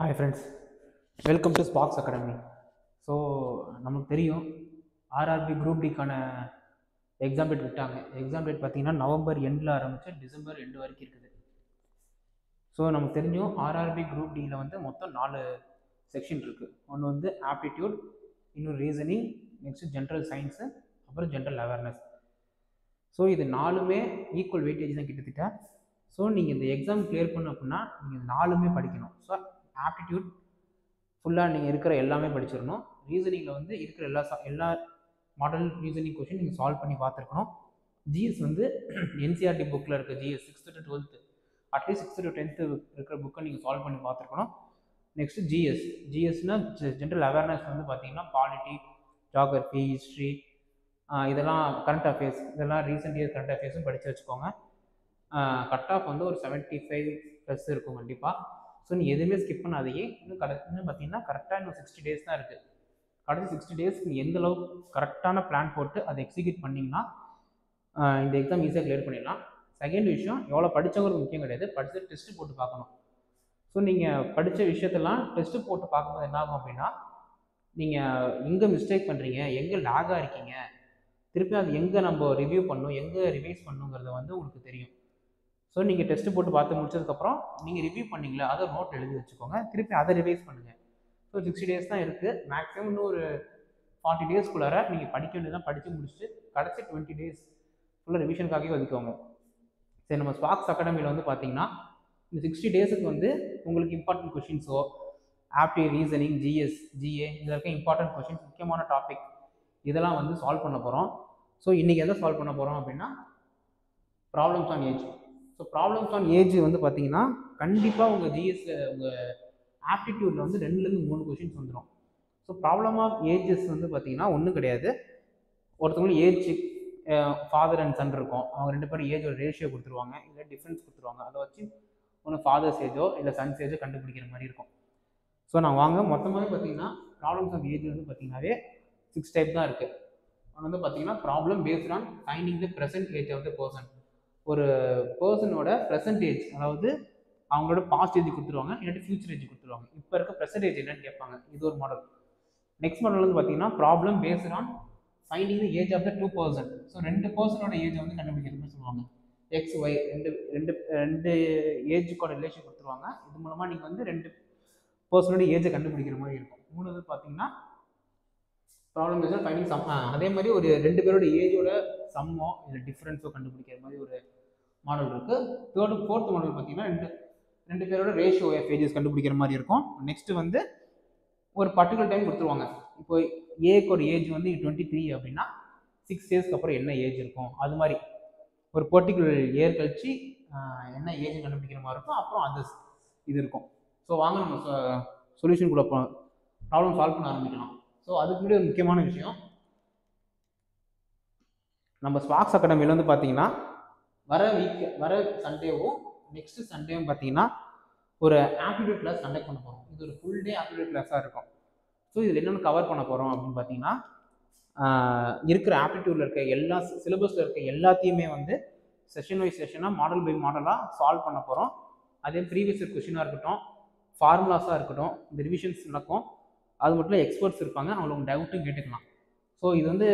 Hi friends, welcome to Sparks academy. So நமக்கு தெரியும் RRB group டிக்கான exam date விட்டாங்க. Exam date பார்த்தீங்கன்னா November எண்டில் ஆரம்பித்து டிசம்பர் எண்டு வரைக்கும் இருக்குது. ஸோ நமக்கு தெரியும் ஆர்ஆர்பி குரூப் டியில் வந்து மொத்தம் 4 செக்ஷன் இருக்குது. ஒன்று வந்து ஆப்டிடியூட், இன்னொரு ரீசனிங், நெக்ஸ்ட்டு ஜென்ரல் சயின்ஸு, அப்புறம் ஜென்ரல் அவேர்னஸ். ஸோ இது 4மே ஈக்குவல் வெயிட்டேஜ் தான் கிட்டத்தட்ட. ஸோ நீங்கள் இந்த எக்ஸாம் கிளியர் பண்ண அப்படின்னா நீங்கள் 4மே படிக்கணும். ஸோ ஆப்டிடியூட் ஃபுல்லாக நீங்கள் இருக்கிற எல்லாமே படிச்சிடணும். ரீசனிங்கில் வந்து இருக்கிற எல்லா மாடல் ரீசனிங் கொஷின் நீங்கள் சால்வ் பண்ணி பார்த்துருக்கணும். ஜிஎஸ் வந்து என்சிஆர்டி புக்கில் இருக்க GS 6th to 12th at least 6th to 10th இருக்கிற புக்கை நீங்கள் சால்வ் பண்ணி பார்த்துருக்கணும். நெக்ஸ்ட்டு ஜிஎஸ்னால் ஜென்ரல் அவேர்னஸ் வந்து பார்த்தீங்கன்னா பாலிட்டி, ஜியாகிரஃபி, ஹிஸ்ட்ரி, இதெல்லாம் கரண்ட் அஃபேர்ஸ், இதெல்லாம் ரீசெண்ட் இயர் கரண்ட் அஃபேர்ஸும் படித்து வச்சுக்கோங்க. கட் ஆஃப் வந்து ஒரு 75+ இருக்கும் கண்டிப்பாக. ஸோ நீங்கள் எதுவுமே ஸ்கிப் பண்ணாதையே. இன்னும் பார்த்தீங்கன்னா கரெக்டாக இன்னும் 60 days தான் இருக்குது. கடைசி 60 days நீங்கள் எந்த அளவுக்கு கரெக்டான பிளான் போட்டு அதை எக்ஸிக்யூட் பண்ணிங்கன்னா இந்த எக்ஸாம் ஈஸியாக கிளியர் பண்ணிடலாம். செகண்ட் விஷயம், எவ்வளோ படித்தவங்களுக்கு முக்கியம் கிடையாது, படித்து டெஸ்ட்டு போட்டு பார்க்கணும். ஸோ நீங்கள் படித்த விஷயத்தெல்லாம் டெஸ்ட்டு போட்டு பார்க்கும்போது என்ன ஆகும் அப்படின்னா, நீங்கள் எங்கே மிஸ்டேக் பண்ணுறீங்க, எங்கே லாகாக இருக்கீங்க, திருப்பி அது எங்கே நம்ம ரிவ்யூ பண்ணணும், எங்கே ரிவைஸ் பண்ணணுங்கிறத வந்து உங்களுக்கு தெரியும். ஸோ நீங்கள் டெஸ்ட்டு போட்டு பார்த்து முடிச்சதுக்கப்புறம் நீங்கள் ரிவ்யூ பண்ணிங்களா அதை நோட் எழுதி வச்சுக்கோங்க. திருப்பி அதை ரிவைஸ் பண்ணுங்கள். ஸோ 60 days தான் இருக்குது. மேக்ஸிமம் இன்னும் ஒரு 40 daysக்குள்ளார நீங்கள் படிக்க வேண்டியதான் படித்து முடிச்சுட்டு கடைசி 20 days ஃபுல்லாக ரிவிஷனுக்காகவே ஒதுக்குவாங்க. சரி, நம்ம ஸ்பார்க்ஸ் அகாடமியில் வந்து பார்த்தீங்கன்னா இந்த 60 daysக்கு வந்து உங்களுக்கு இம்பார்ட்டன்ட் கொஷின்ஸோ, ஆப்டி, ரீசனிங், ஜிஎஸ், ஜிஏ இதில் இருக்க இம்பார்ட்டன்ட் கொஷின்ஸ், முக்கியமான டாபிக் இதெல்லாம் வந்து சால்வ் பண்ண போகிறோம். ஸோ இன்றைக்கி எதை சால்வ் பண்ண போகிறோம் அப்படின்னா problems on age. So problems on age வந்து பார்த்தீங்கன்னா கண்டிப்பாக உங்கள் ஜிஎஸ்சில் உங்கள் ஆப்டிடியூடில் வந்து 2லேருந்து 3 கொஷின்ஸ் வந்துடும். ஸோ ப்ராப்ளம் ஆஃப் ஏஜஸ் வந்து பார்த்தீங்கன்னா ஒன்றும் கிடையாது. ஒருத்தவங்களுக்கு ஏஜ் ஃபாதர் அண்ட் சன் இருக்கும், அவங்க 2 பேரும் ஏஜோட ரேஷியோ கொடுத்துருவாங்க, இல்லை டிஃப்ரென்ஸ் கொடுத்துருவாங்க. அதை வச்சு ஒன்று ஃபாதர்ஸ் ஏஜோ இல்லை சன்ஸ் ஏஜோ கண்டுபிடிக்கிற மாதிரி இருக்கும். ஸோ நான் வாங்க மொத்தமாகவே பார்த்தீங்கன்னா ப்ராப்ளம்ஸ் ஆஃப் ஏஜ் வந்து பார்த்தீங்கன்னாவே 6 டைப் தான் இருக்குது. ஒன்று வந்து பார்த்தீங்கன்னா problem based on finding the present age of the person. ஒரு பர்சனோட ப்ரெசன்ட் ஏஜ், அதாவது அவங்களோட பாஸ்ட் ஏஜ் கொடுத்துருவாங்க, இல்லாட்டி ஃபியூச்சர் ஏஜ் கொடுத்துருவாங்க. இப்போ இருக்க ப்ரெசன்ட் ஏஜ் என்னன்னு கேட்பாங்க. இது ஒரு மாடல். நெக்ஸ்ட் மாடல் வந்து பார்த்தீங்கன்னா problem based on finding the age of the 2 person. So 2 பர்சனோட ஏஜை வந்து கண்டுபிடிக்கிறதுன்னு சொல்லுவாங்க. எக்ஸ் ஒய் ரெண்டு ஏஜுக்கோட ரிலேஷன் கொடுத்துருவாங்க. இது மூலமாக நீங்கள் வந்து 2 பர்சனோட ஏஜை கண்டுபிடிக்கிற மாதிரி இருக்கும். மூணாவது பார்த்தீங்கன்னா problem based on finding sum. அதே மாதிரி ஒரு 2 பேரோட ஏஜோட சம்மோ இல்லை டிஃப்ரென்ஸோ கண்டுபிடிக்கிற மாதிரி ஒரு மாடல் இருக்குது. ஃபோர்த் மாடல் பார்த்தீங்கன்னா 2 பேரோட ரேஷியோ ஆஃப் ஏஜஸ் கண்டுபிடிக்கிற மாதிரி இருக்கும். நெக்ஸ்ட்டு வந்து ஒரு பர்டிகுலர் டைம் கொடுத்துருவாங்க. இப்போ ஏக்கு ஒரு ஏஜ் வந்து 23 அப்படின்னா 6 yearsக்கு அப்புறம் என்ன ஏஜ் இருக்கும், அது மாதிரி ஒரு பர்டிகுலர் இயர் கழிச்சு என்ன ஏஜ் கண்டுபிடிக்கிற மாதிரி இருக்கும். அப்புறம் அதர்ஸ் இது இருக்கும். ஸோ வாங்க நம்ம சொல்யூஷனுக்குள்ள ப்ராப்ளம் சால்வ் பண்ண ஆரம்பிக்கலாம். ஸோ அதுக்கு முன்னாடி ஒரு முக்கியமான விஷயம், நம்ம ஸ்பார்க்ஸ் அகாடமியில் வந்து பார்த்தீங்கன்னா வர சண்டேவும் நெக்ஸ்ட் சண்டேவும் பார்த்தீங்கன்னா ஒரு ஆப்டிடியூட் கிளாஸ் கண்டக்ட் பண்ண போகிறோம். இது ஒரு ஃபுல் டே ஆப்டிடியூட் கிளாஸாக இருக்கும். ஸோ இதில் என்னென்ன கவர் பண்ண போகிறோம் அப்படின்னு பார்த்தீங்கன்னா இருக்கிற ஆப்டிடியூடில் இருக்க எல்லா சிலபஸில் இருக்க எல்லாத்தையுமே வந்து செஷன் வைஸ் செஷனாக மாடல் பை மாடலாக சால்வ் பண்ண போகிறோம். அதே ப்ரீவியஸ் இயர் கொஷினாக இருக்கட்டும், ஃபார்முலாஸாக இருக்கட்டும், இந்த ரிவிஷன்ஸ் நடக்கும். அது மட்டும் இல்லை எக்ஸ்பர்ட்ஸ் இருப்பாங்க, அவங்களுக்கு டவுட்டும் கேட்டுக்கலாம். ஸோ இது வந்து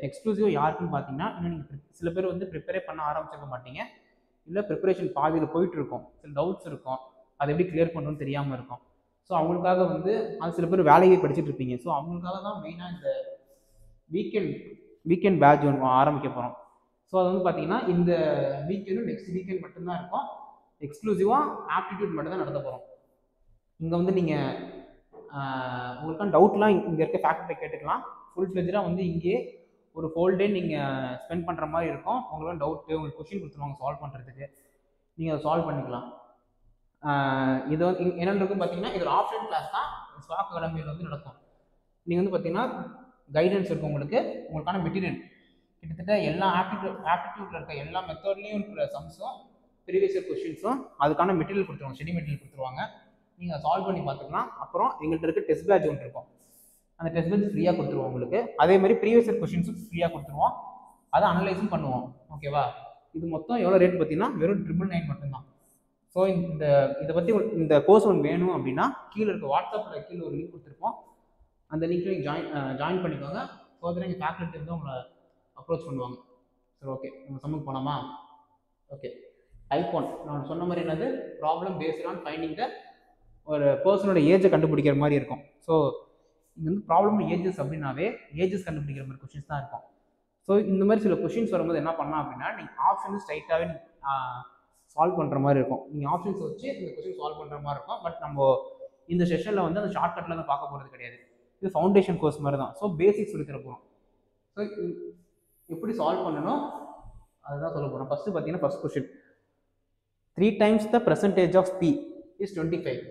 எக்ஸ்க்ளூசிவ் யாருக்குன்னு பார்த்தீங்கன்னா, இன்னும் நீங்கள் சில பேர் வந்து ப்ரிப்பேரே பண்ண ஆரம்பிச்சிருக்க மாட்டீங்க, இல்லை ப்ரிப்பரேஷன் பாதியில் போயிட்டு இருக்கும், சில டவுட்ஸ் இருக்கும், அதை எப்படி கிளியர் பண்ணணும்னு தெரியாமல் இருக்கும். ஸோ அவங்களுக்காக வந்து அது சில பேர் வேலையை படிச்சுட்டு இருப்பீங்க. ஸோ அவங்களுக்காக தான் மெயினாக இந்த வீக்கெண்ட் பேட்ச் ஒன்று ஆரம்பிக்க போகிறோம். ஸோ அது வந்து பார்த்தீங்கன்னா இந்த வீக்கெண்டும் நெக்ஸ்ட் வீக்கெண்ட் மட்டும்தான் இருக்கும். எக்ஸ்க்ளூசிவாக ஆப்டிடியூட் மட்டும் தான் நடத்த போகிறோம். இங்கே வந்து நீங்கள் உங்களுக்கான டவுட்லாம் இங்கே இருக்க ஃபேக்டரை கேட்டுக்கலாம். ஃபுல் ஃப்ளெஜ்டாக வந்து இங்கே ஒரு ஹோல் டே நீங்கள் ஸ்பெண்ட் பண்ணுற மாதிரி இருக்கும். உங்களுக்கு டவுட்டு, உங்களுக்கு கொஷின் கொடுத்துருவாங்க சால்வ் பண்ணுறதுக்கு, நீங்கள் அதை சால்வ் பண்ணிக்கலாம். இது வந்து என்னென்னு இருக்கும் பார்த்தீங்கன்னா, இது ஒரு ஆப்ஷன் கிளாஸ் தான் ஸ்பார்க்ஸ் அகாடமியில் வந்து நடக்கும். நீங்கள் வந்து பார்த்தீங்கன்னா கைடன்ஸ் இருக்கும் உங்களுக்கான மெட்டீரியல் கிட்டத்தட்ட எல்லா ஆப்டிடியூட்டில் இருக்க எல்லா மெத்தட்லேயும் இருக்கிற சம்ஸும் ப்ரீவியஸ் இயர் கொஷின்ஸும் அதுக்கான மெட்டீரியல் கொடுத்துருவாங்க, ஸ்டடி மெட்டீரியல் கொடுத்துருவாங்க. நீங்கள் சால்வ் பண்ணி பார்த்துக்கலாம். அப்புறம் எங்கள்கிட்ட இருக்க டெஸ்ட் பேட்ச் ஒன்று இருக்கும், அந்த டெஸ்ட் பேட்ச் ஃப்ரீயாக கொடுத்துருவோம் உங்களுக்கு. அதே மாதிரி ப்ரீவியஸ் இயர் கொஷின்ஸும் ஃப்ரீயாக கொடுத்துருவோம், அதை அனலைஸும் பண்ணுவோம். ஓகேவா? இது மொத்தம் எவ்வளோ ரேட் பார்த்தீங்கன்னா வெறும் 999 மட்டும்தான். ஸோ இதை பற்றி இந்த கோர்ஸ் ஒன்று வேணும் அப்படின்னா கீழே இருக்க வாட்ஸ்அப்பில் கீழே ஒரு லிங்க் கொடுத்துருப்போம். அந்த லிங்க்ல ஜாயின் பண்ணிக்கோங்க. ஃபர்தராக எங்கள் ஃபேக்கல்ட்டி வந்து உங்களை அப்ரோச் பண்ணுவாங்க. சரி, ஓகே, நம்ம சம்முக்கு போகலாமா? ஓகே, டைப் 1 நான் சொன்ன மாதிரி என்னது, ப்ராப்ளம் பேஸ்ட் ஆன் ஃபைண்டிங் த ஒரு பர்சனோட ஏஜை கண்டுபிடிக்கிற மாதிரி இருக்கும். ஸோ இங்கே வந்து ப்ராப்ளம் ஏஜஸ் அப்படின்னாவே ஏஜஸ் கண்டுபிடிக்கிற மாதிரி கொஷின்ஸ் தான் இருக்கும். ஸோ இந்த மாதிரி சில கொஷின்ஸ் வரும்போது என்ன பண்ணலாம் அப்படின்னா, நீங்கள் ஆப்ஷன் ஸ்ட்ரைட்டாகவே சால்வ் பண்ணுற மாதிரி இருக்கும். நீங்கள் ஆப்ஷன்ஸ் வச்சு இந்த கொஷின் சால்வ் பண்ணுற மாதிரி இருக்கும். பட் நம்ம இந்த செஷனில் வந்து அந்த ஷார்ட்கட்டில் தான் பார்க்க போகிறது கிடையாது. இது ஃபவுண்டேஷன் கோர்ஸ் மாதிரி தான். ஸோ பேசிக்ஸ் சொல்லி தர போகிறோம். ஸோ எப்படி சால்வ் பண்ணணும் அதுதான் சொல்ல போகிறோம். ஃபஸ்ட்டு பார்த்தீங்கன்னா first question, 3 times the percentage of P is 25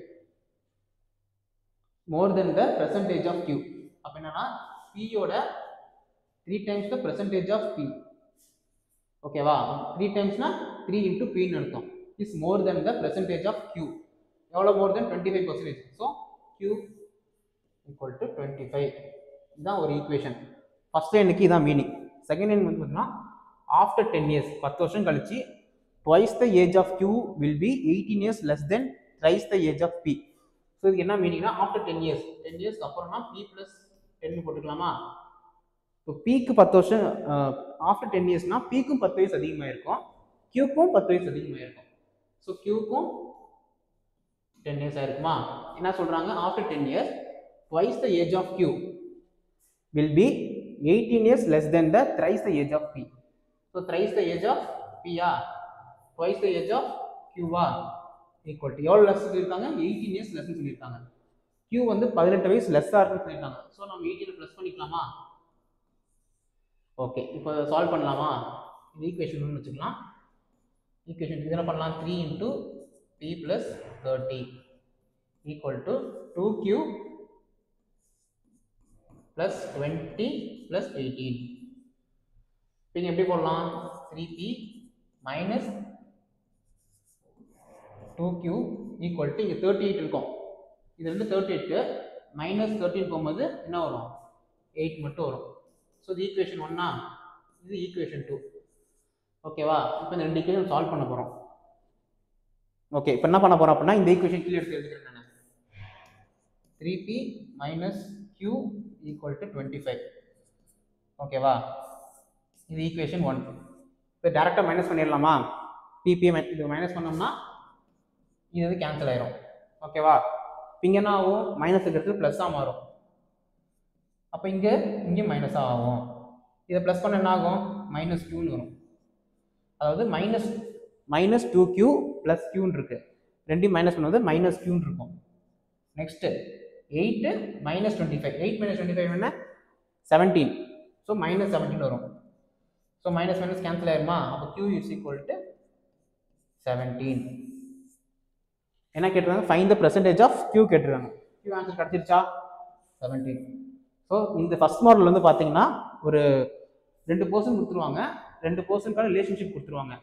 more than the percentage of Q. அப்போ என்னன்னா P யோட 3 times the percentage of P. ஓகேவா? 3 timesனா 3 into P ன்னு அர்த்தம். is more than the percentage of Q. எவ்வளோ more than 25%. So Q equal to 25. இதுதான் ஒரு equation. First லைனுக்கு இதான் மீனிங். செகண்ட் லைன் வந்து பார்த்தீங்கன்னா ஆஃப்டர் 10 years 10 வருஷம் கழிச்சு twice the age of Q will be 18 years less than thrice the age of P. So இதுக்கு என்ன மீனிங்னா ஆஃப்டர் 10 years 10 இயர்ஸ்க்கு அப்புறம்னா P plus 10 போட்டுக்கலாமா? ஸோ Pக்கு 10 வருஷம் ஆஃப்டர் 10 இயர்ஸ்னா Pக்கும் 10 வயசு அதிகமாக இருக்கும், Qக்கும் 10 வயசு அதிகமாக இருக்கும். ஸோ Qக்கும் 10 years ஆயிருக்குமா? என்ன சொல்கிறாங்க, after 10 years twice the age of Q will be 18 years less than the thrice the age of P. So thrice the age of P twice the age of Q equal to எவ்வளோ less சொல்லியிருக்காங்க, 18 years less சொல்லியிருக்காங்க. Q வந்து 18 வயசு லெஸ்ஸாக இருக்குன்னு சொல்லியிருக்காங்க. So நம்ம 18 plus பண்ணிக்கலாமா? Okay, இப்போ சால்வ் பண்ணலாமா? இது ஈக்குவேஷன் ஒன்று வச்சுக்கலாம். ஈக்குவேஷன் இது என்ன பண்ணலாம், 3 into P plus 30 equal to 2Q plus 20 plus 18. இப்போ எப்படி போடலாம், 3P minus 2Q equal to இங்கே 38 இருக்கும். இது வந்து 38 மைனஸ் 13 போகும்போது என்ன வரும், 8 மட்டும் வரும். ஸோ இது ஈக்குவேஷன் 1 இது ஈக்குவேஷன் 2. ஓகேவா? இப்போ இந்த ரெண்டு ஈக்குவேஷன் சால்வ் பண்ண போகிறோம். ஓகே, இப்போ என்ன பண்ண போகிறோம் அப்படின்னா இந்த ஈக்குவேஷன் கீழே எடுத்து எழுதிக்கிறேன் நான். 3P minus Q equal to 25. ஓகேவா? இது ஈக்குவேஷன் 1. இப்போ டேரெக்டாக மைனஸ் பண்ணிடலாமா? பிபி இது மைனஸ் பண்ணோம்னா இது வந்து கேன்சல் ஆயிரும். ஓகேவா? இப்போ இங்கே என்ன ஆகும், மைனஸ் இருக்கிறது ப்ளஸ்ஸாக மாறும். அப்போ இங்கே மைனஸாக ஆகும். இதை ப்ளஸ் பண்ண என்ன ஆகும், மைனஸ் க்யூன்னு வரும். அதாவது மைனஸ் 2Q ப்ளஸ் க்யூன்னு இருக்கு. ரெண்டையும் மைனஸ் பண்ணுவது மைனஸ் க்யூன்னு இருக்கும். Next 8 minus 25. 8 minus 25 என்ன, 17. ஸோ மைனஸ் 17 வரும். ஸோ மைனஸ் மைனஸ் கேன்சல் ஆயிருமா? அப்போ Q is equal to 17. என்ன கேட்டிருக்காங்க, find the percentage of Q கேட்டிருக்காங்க. Q ஆன்சர் கிடச்சிருச்சா, 17. ஸோ இந்த ஃபர்ஸ்ட் மாடல் வந்து பார்த்தீங்கன்னா ஒரு 2% கொடுத்துருவாங்க, 2%க்கான ரிலேஷன்ஷிப் கொடுத்துருவாங்க.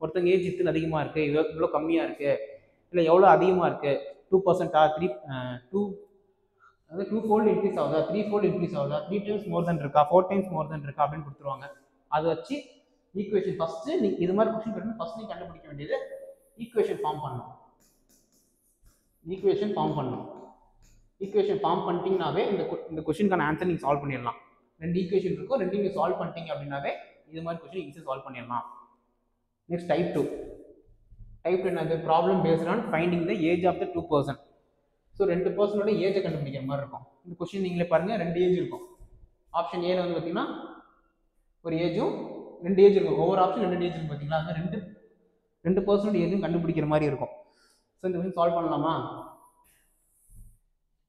ஒருத்தங்க ஏஜ் இத்தனை அதிகமாக இருக்குது, இவ்வளோ கம்மியாக இருக்குது, இல்லை எவ்வளோ அதிகமாக இருக்குது, 2%, 2-fold இன்க்ரீஸ் ஆகுதா, 3-fold இன்க்ரீஸ் ஆகுதா, 3 times மோர் தென் இருக்கா, 4 times மோர் தென் இருக்கா அப்படின்னு கொடுத்துருவாங்க. அதை வச்சு ஈக்குவேஷன் ஃபஸ்ட்டு நீங்கள் இது மாதிரி கொஸ்டின் கேட்டு ஃபஸ்ட் நீங்கள் கண்டுபிடிக்க வேண்டியது ஈக்குவேஷன் ஃபார்ம் பண்ணணும். ஈக்குவேஷன் ஃபார்ம் பண்ணிட்டீங்கனாவே இந்த கொஸ்டினுக்கான ஆன்சர் நீங்கள் சால்வ் பண்ணிடலாம். 2 ஈக்குவேஷன் இருக்கும், 2 நீங்கள் சால்வ் பண்ணிட்டீங்க அப்படின்னாவே இது மாதிரி கொஸ்டின் ஈஸியாக சால்வ் பண்ணிடலாம். Next type 2. டைப் 2 என்னது, problem based on finding the age of the 2 person. So 2 பர்சனோட ஏஜை கண்டுபிடிக்கிற மாதிரி இருக்கும். இந்த கொஸ்டின் நீங்களே பாருங்கள், 2 ஏஜ் இருக்கும். ஆப்ஷன் ஏல வந்து பார்த்தீங்கன்னா ஒரு ஏஜும் 2 ஏஜ் இருக்கும். ஒவ்வொரு ஆப்ஷன் 2 ஏஜ் இருக்கும் பார்த்தீங்களா, அந்த 2 பர்சனோட ஏஜும் கண்டுபிடிக்கிற மாதிரி இருக்கும். ஸோ இந்த கொஸ்டின் சால்வ் பண்ணலாமா?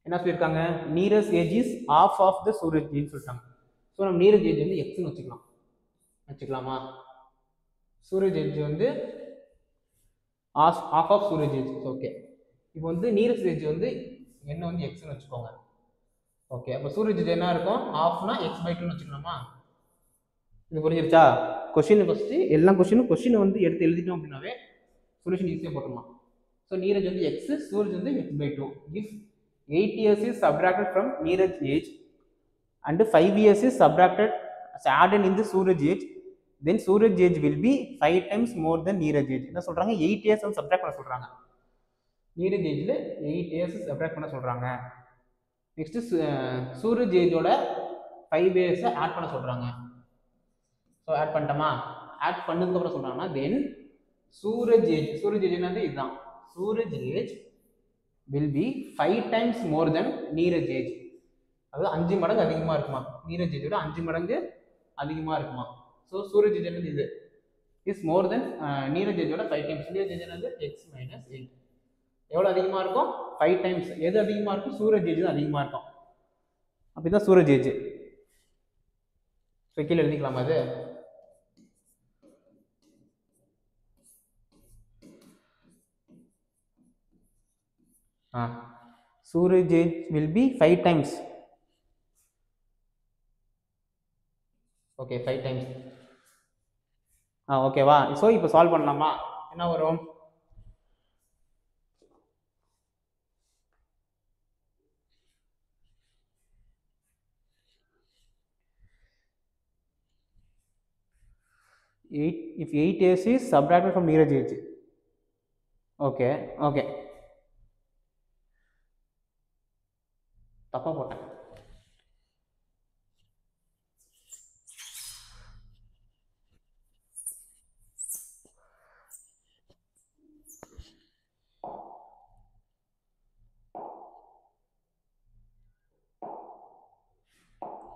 என்ன சொல்லியிருக்காங்க, Neeraj age is half of the Suraj ஏஜ்னு சொல்லிட்டாங்க. ஸோ நம்ம நீரஸ் ஏஜ் வந்து எக்ஸ்னு வச்சுக்கலாமா? சூரஜ் ஏஜ் வந்து half of Suraj age. Okay, இப்போ வந்து நீரஸ் ஏஜ் வந்து என்ன வந்து எக்ஸ்னு வச்சுக்கோங்க. ஓகே, அப்போ சூரஜ் ஏஜ் என்ன இருக்கும், ஆஃப்னா x/2ன்னு வச்சுக்கலாமா? இது புரிஞ்சிருச்சா? கொஸ்டின் ஃபஸ்ட்டு எல்லா கொஸ்டினை வந்து எடுத்து எழுதிட்டோம் அப்படின்னாவே சொல்யூஷன் ஈஸியாக போட்டுடலாம். ஸோ நீரஜ் வந்து எக்ஸ், சூரஜ் வந்து x/2. If 8 years is subtracted from Neeraj age and 5 years is subtracted added in the Suraj age, then Suraj age will be 5 times more than Neeraj age. என்ன சொல்கிறாங்க, 8 years வந்து சப்ட்ராக்ட் பண்ண சொல்கிறாங்க. நீரஜ் ஏஜில் 8 years சப்ட்ராக்ட் பண்ண சொல்கிறாங்க. நெக்ஸ்ட்டு சூரஜ் ஏஜோட 5 years ஆட் பண்ண சொல்கிறாங்க. ஸோ ஆட் பண்ணிட்டோமா, ஆட் பண்ணதுக்கப்புறம் சொல்கிறாங்கன்னா தென் சூரஜ் ஏஜ் என்னது இதுதான், Suraj age will be 5 times more than Neeraj age. அதாவது 5 மடங்கு அதிகமாக இருக்குமா, நீரஜ் ஏஜோட 5 மடங்கு அதிகமாக இருக்குமா. ஸோ சூரஜ் ஏஜ் என்னது இது இஸ் மோர் தென் நீரஜ் ஏஜோட 5 times. நீரஜ் ஏஜ் என்னது எக்ஸ் மைனஸ் 8. எவ்வளோ அதிகமாக இருக்கும், 5 times. எது அதிகமாக இருக்கும், சூரஜ் ஏஜ் தான் அதிகமாக இருக்கும். அப்படிதான் சூரஜ் ஏஜ். ஸோ கீழே எழுதிக்கலாமா அது, Suraj age will be 5 times. Okay 5 times. ஓகேவா. ஸோ இப்போ சால்வ் பண்ணலாமா, என்ன வரும், if 8 years is subtracted from Neeraj age. Okay தப்பா போட்டேன்.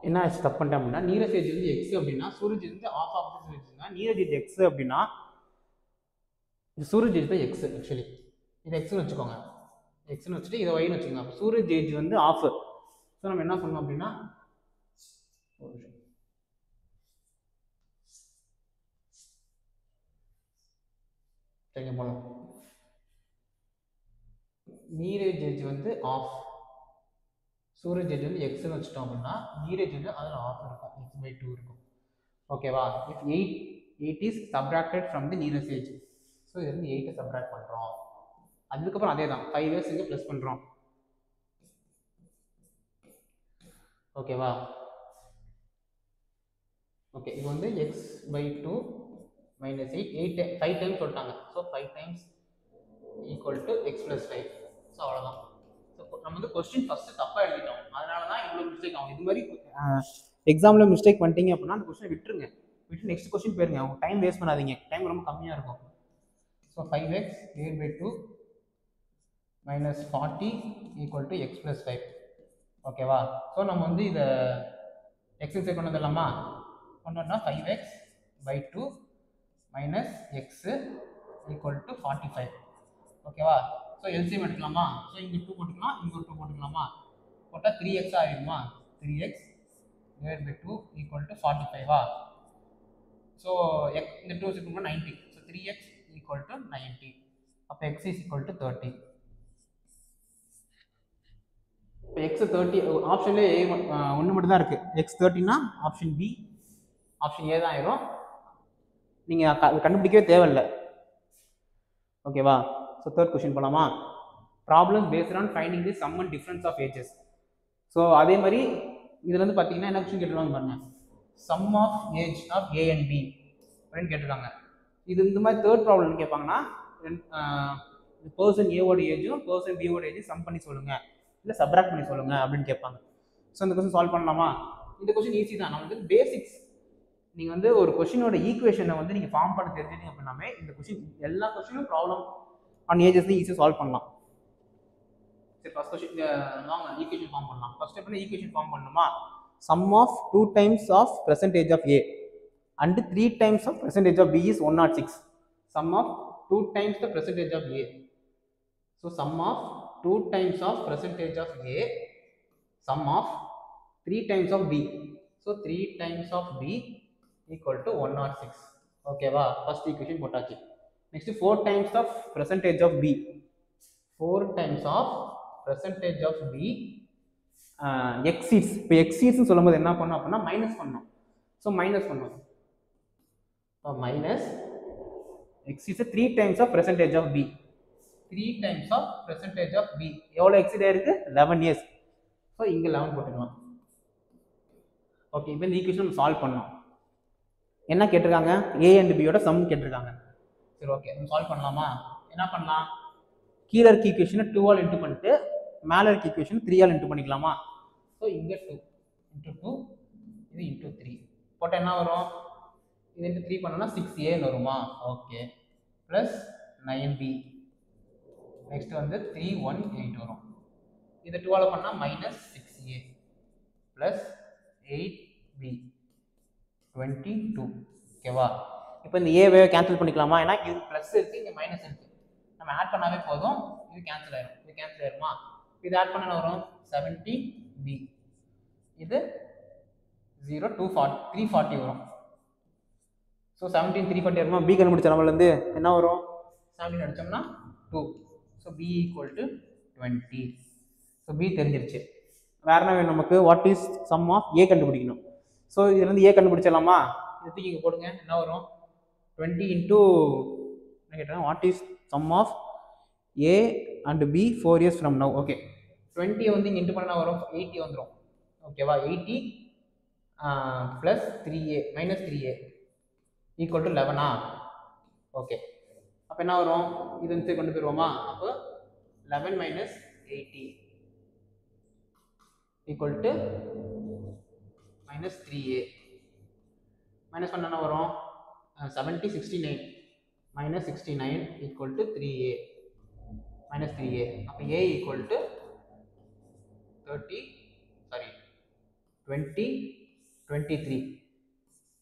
என்ன ஆச்சு, தப்பு பண்ணிட்டேன் அப்படின்னா, நீரஜ் ஏஜ் வந்து எக்ஸ் அப்படின்னா சூரஜ் வந்து ஆஃப் ஆஃப் வச்சுன்னா நீரஜ் ஏஜ் எக்ஸ் அப்படின்னா சூரஜ் ஏஜ் தான் எக்ஸ். ஆக்சுவலி இது எக்ஸ்னு வச்சுக்கோங்க, எக்ஸ்னு வச்சுட்டு இதை ஒய்னு வச்சுக்கோங்க. அப்போ சூரஜ் ஏஜ் வந்து ஆஃப். ஸோ நம்ம என்ன பண்ணோம் அப்படின்னா, சரிங்க போகலாம், நீரஜ் ஏஜ் வந்து ஆஃப், சூரஜ் ஏஜ் வந்து எக்ஸ்னு வச்சுட்டோம் அப்படின்னா நீரஜ் வந்து அதில் ஆஃப் இருக்கும், x/2 இருக்கும். ஓகேவா. If 8 is subtracted from the Neeraj age. So இது வந்து 8 சப்ராக்ட் பண்ணுறோம். அதுக்கப்புறம் அதே தான் 5 years இங்கே ப்ளஸ் பண்ணுறோம். ஓகேவா. ஓகே, இது வந்து x/2 minus 8 5 டைம்ஸ் சொல்லிட்டாங்க. So 5 times equal to x + 5. So அவ்வளோதான். ஸோ நம்ம வந்து கொஸ்டின் ஃபஸ்ட்டு தப்பாக எழுதிட்டோம், அதனால தான் இவ்வளோ மிஸ்டேக் ஆகும். இது மாதிரி எக்ஸாமில் மிஸ்டேக் பண்ணிட்டீங்க அப்படின்னா அந்த கொஸ்டினை விட்டுருங்க, விட்டு நெக்ஸ்ட் கொஸ்டின் போயிருங்க. அவங்க டைம் வேஸ்ட் பண்ணாதீங்க, டைம் ரொம்ப கம்மியாக இருக்கும். So 5x / 2 minus 40 equal to x + 5. ஓகேவா. ஸோ நம்ம வந்து இதை எக்ஸசைஸ் கொண்டு வந்துடலாமா, கொண்டோம்னா 5x/2 minus x equal to 45. ஓகேவா. ஸோ எல்சிஎம் எடுக்கலாமா. ஸோ இங்கே 2 போட்டுக்கலாம், இங்கே ஒரு 2 போட்டுக்கலாமா, போட்டால் 3x ஆகிடுமா. 3x / 2 equal to 45. So இந்த 2 = 90. So 3x equal to 90. அப்போ x இஸ் ஈக்குவல் டு 30. இப்போ x 30 ஆப்ஷன்லேயே ஒன்று மட்டும் தான் இருக்குது. x 30னா ஆப்ஷன் பி, ஆப்ஷன் ஏ தான் ஆயிரும். நீங்கள் கண்டுபிடிக்கவே தேவையில்லை. ஓகேவா. ஸோ தேர்ட் கொஸ்டின் போகலாமா. Problem based on finding the sum and difference of ages. So அதே மாதிரி இதில் வந்து பார்த்தீங்கன்னா என்ன கொஸ்டின் கேட்டுருவாங்க பாருங்க, sum of age of A and B அப்படின்னு கேட்டிருக்காங்க. இது இந்த மாதிரி தேர்ட் ப்ராப்ளம் கேட்பாங்கன்னா பர்சன் ஏவோட ஏஜும் பர்சன் பியோட ஏஜும் சம் பண்ணி சொல்லுங்க, இல்லை சப்ராக்ட் பண்ணி சொல்லுங்க அப்படின்னு கேட்பாங்க. ஸோ இந்த கொஸ்டின் சால்வ் பண்ணலாமா. இந்த கொஸ்டின் ஈஸி தான். நம்ம வந்து பேசிக்ஸ், நீங்கள் வந்து ஒரு கொஸ்டினோட ஈக்குவேஷனை வந்து நீங்கள் ஃபார்ம் பண்ண தெரிஞ்சிட்டீங்க அப்படின்னாமே இந்த கொஸ்டின் எல்லா கொஸ்டினும் ப்ராப்ளம் ஆன் ஏஜஸ் ஈஸியாக சால்வ் பண்ணலாம். சரி, ஃபர்ஸ்ட் கொஸ்டின் வாங்க ஈக்குவேஷன் ஃபார்ம் பண்ணலாம். ஃபர்ஸ்ட் ஸ்டெப் வந்து ஈக்குவேஷன் ஃபார்ம் பண்ணணுமா. Sum of 2 times of percentage of A and 3 times of percentage of B is 106. Sum of 2 times the percentage of A. So sum of 2 times of percentage of A, sum of 3 times of B. So 3 times of B equal to 106. ஓகேவா. First equation போட்டாச்சு. Next 4 times of percentage of B. 4 times of percentage of B exceeds. இப்போ எக்ஸீட்ஸ்னு சொல்லும்போது என்ன பண்ணணும் அப்படின்னா minus பண்ணணும். So minus பண்ணணும். Minus exceeds 3 times of percentage of B. 3 times of percentage of B எவ்வளோ எக்ஸீட் ஆயிருக்கு, 11 years. ஸோ இங்கே 11 போட்டுக்கலாம். ஓகே, இப்போ இந்த ஈக்குவேஷன் நம்ம சால்வ் பண்ணோம். என்ன கேட்டிருக்காங்க? ஏ அண்ட் பியோட சம் கேட்டிருக்காங்க. சரி ஓகே, நம்ம சால்வ் பண்ணலாமா? என்ன பண்ணலாம்? கீழே இருக்க ஈக்குவேஷனை 2ஆல் இன்ட்டு பண்ணிட்டு மேலே இருக்க ஈக்குவேஷன் 3ஆல் இன்ட்டு பண்ணிக்கலாமா? ஸோ இங்கே 2 இன்ட்டு 2 இது இன்ட்டு 3 போட்டால் என்ன வரும்? இது இன்ட்டு 3 பண்ணோன்னா 6a வருமா? ஓகே, ப்ளஸ் 9b, நெக்ஸ்ட் வந்து 318 வரும். இது 2ஆல் பண்ணால் மைனஸ் 6a ப்ளஸ் 8b 22. ஓகேவா? இப்போ இந்த ஏவை கேன்சல் பண்ணிக்கலாமா? ஏன்னா இது ப்ளஸ் இருக்குது, இங்கே மைனஸ் இருக்குது. நம்ம ஆட் பண்ணாவே போதும், இது கேன்சல் ஆயிடும். இது கேன்சல் ஆயிருமா? இது ஆட் பண்ண வரும் 70b, இது 0 340 வரும். ஸோ 17 340 வருமா? பி கண்டுபிடிச்ச நம்மளேருந்து என்ன வரும்? 17 அடிச்சோம்னா 2. So B equal to 20. So B தெரிஞ்சிருச்சு. வேற என்ன வேணும் நமக்கு? What is sum of A கண்டுபிடிக்கணும். ஸோ இதுலேருந்து ஏ கண்டுபிடிச்சிடலாமா? இதுக்கு இங்கே போடுங்க, என்ன வரும்? 20 இன்ட்டு என்ன கேட்டேன்? What is sum of A and B 4 years from now. Okay, 20 வந்து இங்கே இன்ட்டு பண்ணால் வரும் 80 வந்துடும். ஓகேவா? 80 plus 3a minus 3a equal to 11. Okay, அப்போ என்ன வரும்? இது வந்து கொண்டு போயிடுவோமா? அப்போ 11 minus 80 equal to minus 3a. Minus பண்ண என்ன வரும்? 70 69 minus 69 equal to 3a minus 3a. அப்போ a ஈக்குவல் டு 20 23.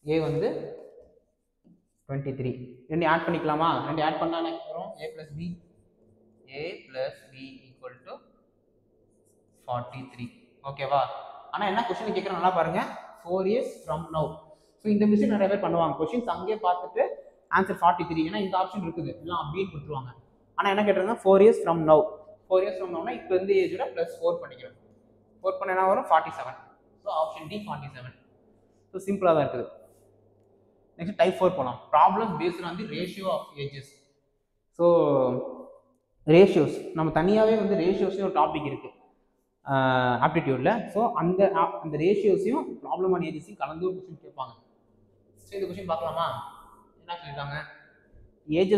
a வந்து 23. ரெண்டு ஆட் பண்ணிக்கலாமா? ரெண்டு ஆட் பண்ணா என்ன வரும்? a plus b equal to 43. ஓகேவா? ஆனால் என்ன கொஸ்டின் கேட்குறேன் நல்லா பாருங்க. 4 years from now. ஸோ இந்த மிஸ்டேக் நிறைய பேர் பண்ணுவாங்க. கொஸ்டின்ஸ் அங்கேயே பார்த்துட்டு ஆன்சர் 43, ஏன்னா இந்த ஆப்ஷன் இருக்குது, எல்லாம் அப்படியே கொடுத்துருவாங்க. ஆனால் என்ன கேட்டிருங்க? 4 years from now. 4 years from nowனா இப்போ வந்து ஏஜோட ப்ளஸ் 4 பண்ணிக்கிறோம். 4 பண்ண என்ன வரும்? 47. So option D 47. ஸோ சிம்பிளாக தான் இருக்குது. நெக்ஸ்ட் டைப் 4 போகலாம். Problem based on the ratio of ages. So ratios நம்ம தனியாகவே வந்து ரேஷியோஸ்னு ஒரு டாபிக் இருக்குது ஆப்டிடியூடில். ஸோ அந்த ரேஷியோஸையும் ப்ராப்ளம் ஆன் ஏஜஸையும் கலந்து ஒரு கொஸ்டின் கேட்பாங்க. ஸோ இந்த கொஸ்டின் பார்க்கலாமா? என்ன சொல்லியிருக்காங்க? Age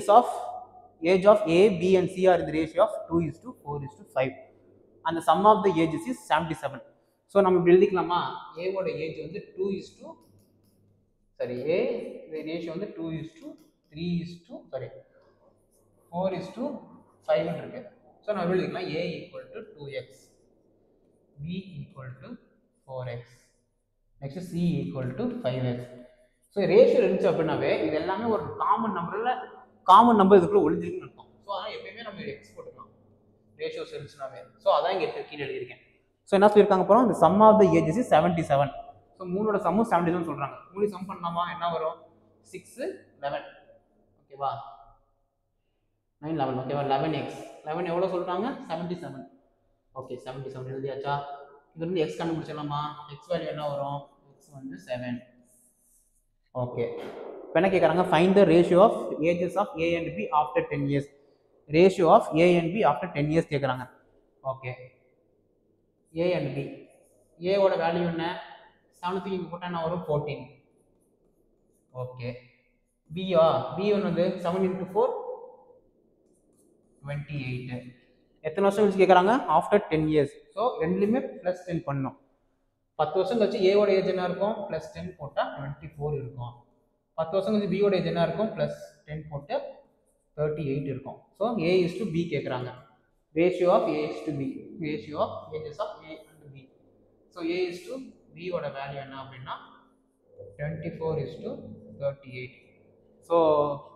of A, B and C are இந்த ratio of 2:4:5 and the sum of the ages is 77. ஸோ நம்ம இப்படி எழுதிக்கலாமா? ஏவோட ஏஜ் வந்து ஏ இந்த ரேஷியோ வந்து 4:5 இருக்கு. ஸோ நம்ம எழுதிக்கலாம் A equal to 2x, B equal to 4x, next C equal to 5x. So ratio இருந்துச்சு அப்படின்னாவே இது எல்லாமே ஒரு காமன் நம்பர் இதுக்குள்ள ஒளிஞ்சிருக்குன்னு இருக்கும். ஸோ அதனால் எப்பயுமே நம்ம எக்ஸ் போட்டுக்கலாம் ரேஷியோஸ் இருந்துச்சுனாவே. ஸோ அதான் இங்கே கீழே எழுதியிருக்கேன். ஸோ என்ன சொல்லியிருக்காங்க அப்புறம்? இந்த sum of the ages is 77. So மூணோட சம்மும் 77 சொல்கிறாங்க. மூணு சம் பண்ணலாமா? என்ன வரும்? 6 11. ஓகேவா? 9 11. ஓகேவா? 11x 11 எவ்வளோ சொல்கிறாங்க? 77. ஓகே, 77 எழுதியாச்சா? இது வந்து எக்ஸ் கண்டுபிடிச்சிடலாமா? எக்ஸ் வேல்யூ என்ன வரும்? எக்ஸ் வந்து 7. ஓகே, இப்போ என்ன கேட்குறாங்க? Find the ratio of ages of A and B after 10 years. Ratio of A and B after 10 years கேட்குறாங்க. Okay, A and B. ஏவோட வேல்யூ என்ன? 7 இங்கே போட்டால் என்ன வரும்? 14. ஓகே, பியா? பி ஒன்று வந்து 7 × 4 28. எத்தனை வருஷம் கழிச்சு கேட்குறாங்க? After 10 years. ஸோ ரெண்டுலேயுமே ப்ளஸ் 10 பண்ணணும். 10 வருஷம் கழிச்சு ஏவோட ஏஜ் என்ன இருக்கும்? ப்ளஸ் 10 போட்டால் 24 இருக்கும். 10 வருஷம் கழிச்சு பியோட ஏஜ் என்ன இருக்கும்? ப்ளஸ் 10 போட்டு 38 இருக்கும். ஸோ A:B கேட்குறாங்க. Ratio of A:B, ratio of ages of A and B. So A:B ஓட வேல்யூ என்ன அப்படின்னா 24:38. ஸோ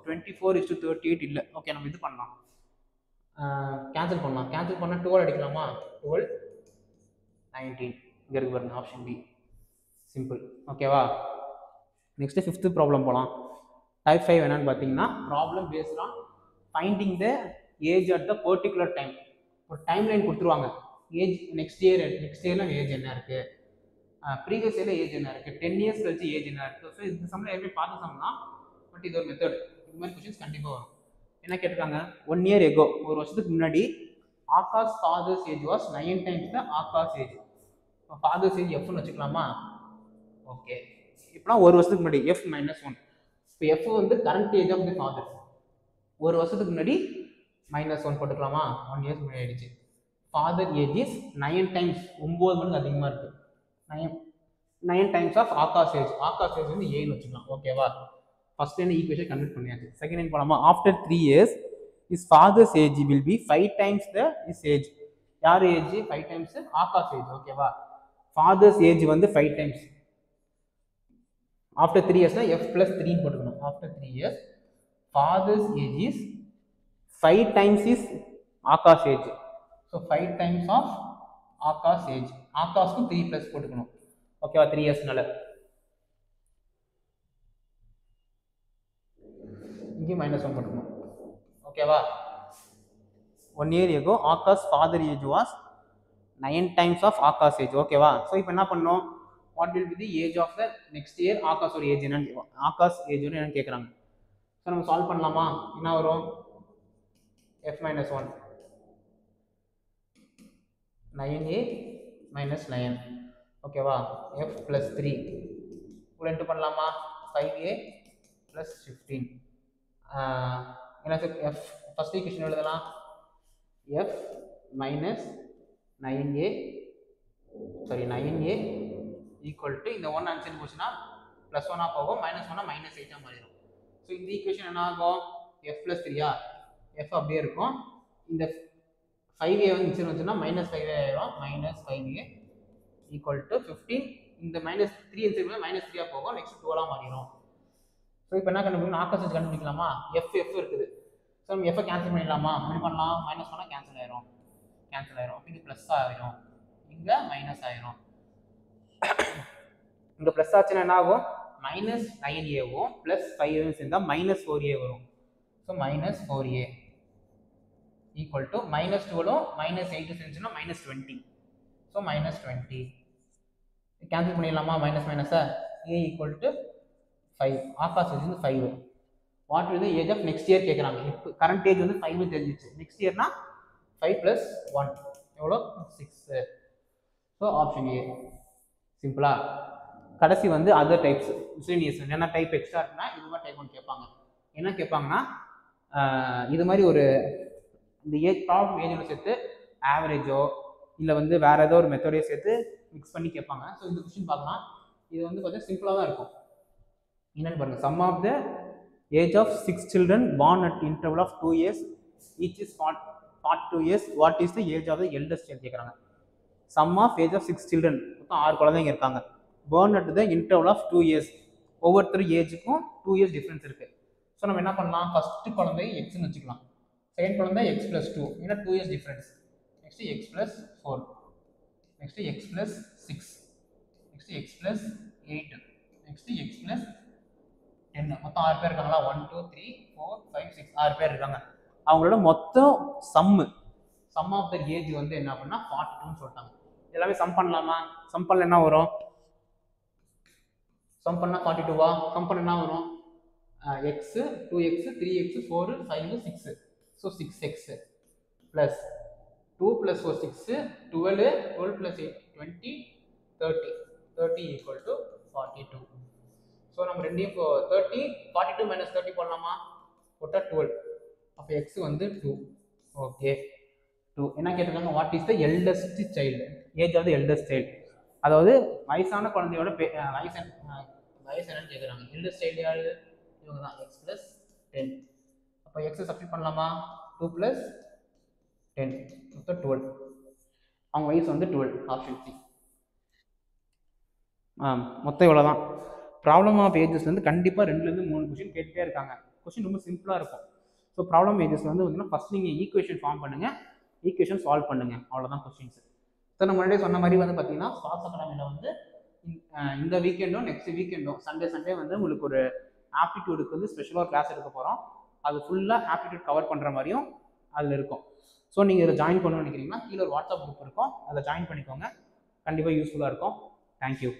24:38 இல்லை. ஓகே, நம்ம இது பண்ணலாம், கேன்சல் பண்ணலாம். கேன்சல் பண்ணால் 12 அடிக்கலாமா? 12 19 இங்கே இருக்கு பாருங்க, ஆப்ஷன் பி. சிம்பிள். ஓகேவா? நெக்ஸ்ட் 5th ப்ராப்ளம் போகலாம். டைப் 5 என்னன்னு பார்த்தீங்கன்னா, problem based on finding the age at the particular time. ஒரு டைம் லைன் கொடுத்துருவாங்க. ஏஜ் நெக்ஸ்ட் இயரில் ஏஜ் என்ன இருக்குது, ப்ரீவியஸ் இயரில் ஏஜ் என்ன இருக்குது, 10 years கழிச்சு ஏஜ் என்ன இருக்குது. ஸோ இந்த சம்மில் எப்படி பார்த்து சம்னா, பட் இது ஒரு மெத்தட். இந்த மாதிரி கொஸ்டின்ஸ் கண்டிப்பாக வரும். என்ன கேட்டிருக்காங்க? 1 year ago, ஒரு வருஷத்துக்கு முன்னாடி Akash father's age was 9 times the Akash age. Father's age எஃப்னு வச்சுக்கலாமா? ஓகே, இப்போனா ஒரு வருஷத்துக்கு முன்னாடி F-1. இப்போ எஃப் வந்து current age of the father. ஒரு வருஷத்துக்கு முன்னாடி -1 போட்டுக்கலாமா? 1 இயர்ஸ் முன்னாடி ஆயிடுச்சு. ஃபாதர் ஏஜ் இஸ் 9 டைம்ஸ், 9 மடங்கு அதிகமாக இருக்கு. 9 times of Akash age. Akash age வந்து 7 வச்சுக்கலாம். ஓகேவா? ஃபர்ஸ்ட் லைன் ஈக்குவேஷன் கன்வெர்ட் பண்ணியாச்சு. செகண்ட் லைன் போலாமா? After 3 years is father's age will be 5 times the his age. யார் ஏஜ்? 5 டைம்ஸ் ஆகாஷ் ஏஜ். ஓகேவா? ஃபாதர்ஸ் ஏஜ் வந்து 5 டைம்ஸ். ஆஃப்டர் 3 இயர்ஸ்னா f plus 3 போட்டுக்கணும். After 3 years father's age is 5 times is Akash age. So 5 times of Akash age. ஆகாஷ்க்கும் 3 plus போட்டுக்கணும். ஓகேவா? 3 இயர்ஸ்னால இங்கே -1 போட்டுக்கணும். ஓகேவா? 1 year ago Akash father age was 9 times of Akash age. ஓகேவா? ஸோ இப்போ என்ன பண்ணோம்? What will be the age of the next year? ஆகாஷோட ஏஜ் என்னன்னு, ஆகாஷ் ஏஜ் என்னன்னு கேட்குறாங்க. ஸோ நம்ம சால்வ் பண்ணலாமா? என்ன வரும்? f - 1 9a - 9. ஓகேவா? f plus 3 கூட இன்ட்டு பண்ணலாமா? 5a plus 15. என்ன சார்? f ஃபர்ஸ்ட் ஈக்குவேஷன் எழுதலாம். f minus 9a equal to இந்த 1 ஆன்சர் போச்சுன்னா +1 போகும், -1 -8 மாறிடும். ஸோ இந்த ஈக்குவேஷன் என்ன ஆகும்? f plus 3 f அப்படியே இருக்கும். இந்த 5a வந்து மிச்சம் வந்துச்சுன்னா -5a ஆயிடும். -5a equal to 15. இந்த -3 -3 போகும். நெக்ஸ்ட் 12 மாறிடும். ஸோ இப்போ என்ன கண்டுபிடிக்கணும்? ஆகாஷ் ஏஜ் கண்டுபிடிக்கலாமா? f இருக்குது. ஸோ நம்ம f கேன்சல் பண்ணிடலாமா? என்ன பண்ணலாம்? -1 கேன்சல் ஆயிரும். இது ப்ளஸ் ஆயிரும். இங்கே மைனஸ் ஆயிரும். இங்கே ப்ளஸ் ஆச்சுன்னா என்ன ஆகும்? -9aவும் +5 சேர்ந்தா -4a வரும். ஸோ -4a ஈக்குவல் டு -12 -8 சேர்ந்துச்சுன்னா -20. ஸோ -20 கேன்சல் பண்ணிடலாமா? மைனஸா a equal to 5. Akash age வந்து 5. What will the age of next year கேட்குறாங்க. இப்போ கரண்ட் ஏஜ் வந்து 5 தெரிஞ்சிச்சு. நெக்ஸ்ட் இயர்னா 5 + 1 எவ்வளோ? 6. So option A. சிம்பிளா? கடைசி வந்து அதர் டைப்ஸ் மிஸ்லேனியஸ். என்ன டைப் எக்ஸ்ட்ரா இருக்குன்னா இது மாதிரி டைப் ஒன்று கேட்பாங்க. என்ன கேட்பாங்கன்னா இது மாதிரி ஒரு இந்த ஏஜ் ப்ராப்ளம் ஏஜோட சேர்த்து ஆவரேஜோ இல்லை வந்து வேற ஏதோ ஒரு மெத்தடையோ சேர்த்து மிக்ஸ் பண்ணி கேட்பாங்க. ஸோ இந்த கொஸ்டின் பார்க்கலாம். இது வந்து பார்த்தீங்கன்னா சிம்பிளாக தான் இருக்கும். என்னன்னு பாருங்க. Sum of the age of 6 children born at interval of 2 years each is 42 years. What is the age of the eldest child கேட்குறாங்க. Sum of age of 6 children, மொத்தம் 6 குழந்தைங்க இருக்காங்க. born at the interval of 2 years. ஒவ்வொருத்தர் ஏஜுக்கும் 2 years difference இருக்கு. So நம்ம என்ன பண்ணலாம்? First குழந்தை எக்ஸ்ன்னு வச்சுக்கலாம். செகண்ட் குழந்தை x + 2, ஏன்னா 2 years difference. Next x + 4, next x + 6, next x + 8, next x + 10. மொத்தம் 6 பேர் இருக்காங்களா? 1 2 3 4 5 6 6 பேர் இருக்காங்க. அவங்களோட மொத்தம் சம் ஆஃப் த ஏஜ் வந்து என்ன பண்ணா 42ன்னு சொல்லிட்டாங்க. எல்லாமே சம் பண்ணலாமா? சம் பண்ணல என்ன வரும்? சம் பண்ணா 42வா? சம் பண்ண என்ன வரும்? x 2x 3x 4 5 6. So 6x plus 2 + 4 6 12 12 + 8 20 30 equal to 42. So நம்ம ரெண்டையும் 30 42 - 30 போடலாமா? போட்டால் 12. அப்போ எக்ஸ் வந்து 2. ஓகே 2. என்ன கேட்டிருக்காங்க? What is the eldest child? Age of the eldest child, அதாவது வயசான குழந்தையோட வயசு என்னன்னு கேட்குறாங்க. எல்டஸ்ட் சைல்டு யாரு? இவங்க தான். x + 10. அப்போ எக்ஸை சப்ஸ்டிட் பண்ணலாமா? 2 + 10 மொத்தம் 12. அவங்க வயசு வந்து 12. Option C. மொத்தம் இவ்வளோ தான். ப்ராப்ளம் ஆஃப் ஏஜஸ் வந்து கண்டிப்பாக 2லேருந்து 3 கொஸ்டின் கேட்டுகிட்டே இருக்காங்க. கொஸ்டின் ரொம்ப சிம்பிளாக இருக்கும். ஸோ ப்ராப்ளம் ஏஜஸ் வந்து பார்த்தீங்கன்னா ஃபஸ்ட் நீங்கள் ஈக்குவேஷன் ஃபார்ம் பண்ணுங்கள், ஈக்குவேஷன் சால்வ் பண்ணுங்கள். அவ்வளோதான் கொஸ்டின்ஸ். ஸோ நம்ம முன்னாடியே சொன்ன மாதிரி வந்து பார்த்தீங்கன்னா ஸ்பார்க்ஸ் அகாடமியில் வந்து இந்த வீக்கெண்டும் நெக்ஸ்ட் வீக்கெண்டும் சண்டே வந்து உங்களுக்கு ஒரு ஆப்டிடியூடுக்கு வந்து ஸ்பெஷலாக கிளாஸ் எடுக்க போகிறோம். அது ஃபுல்லாக ஆப்டிடியூட் கவர் பண்ணுற மாதிரியும் அதில் இருக்கும். ஸோ நீங்கள் இதை ஜாயின் பண்ணணும்னு நினைக்கிறீங்கன்னா கீழே ஒரு வாட்ஸ்அப் குரூப் இருக்கும், அதை ஜாயின் பண்ணிக்கோங்க. கண்டிப்பாக யூஸ்ஃபுல்லாக இருக்கும். தேங்க்யூ.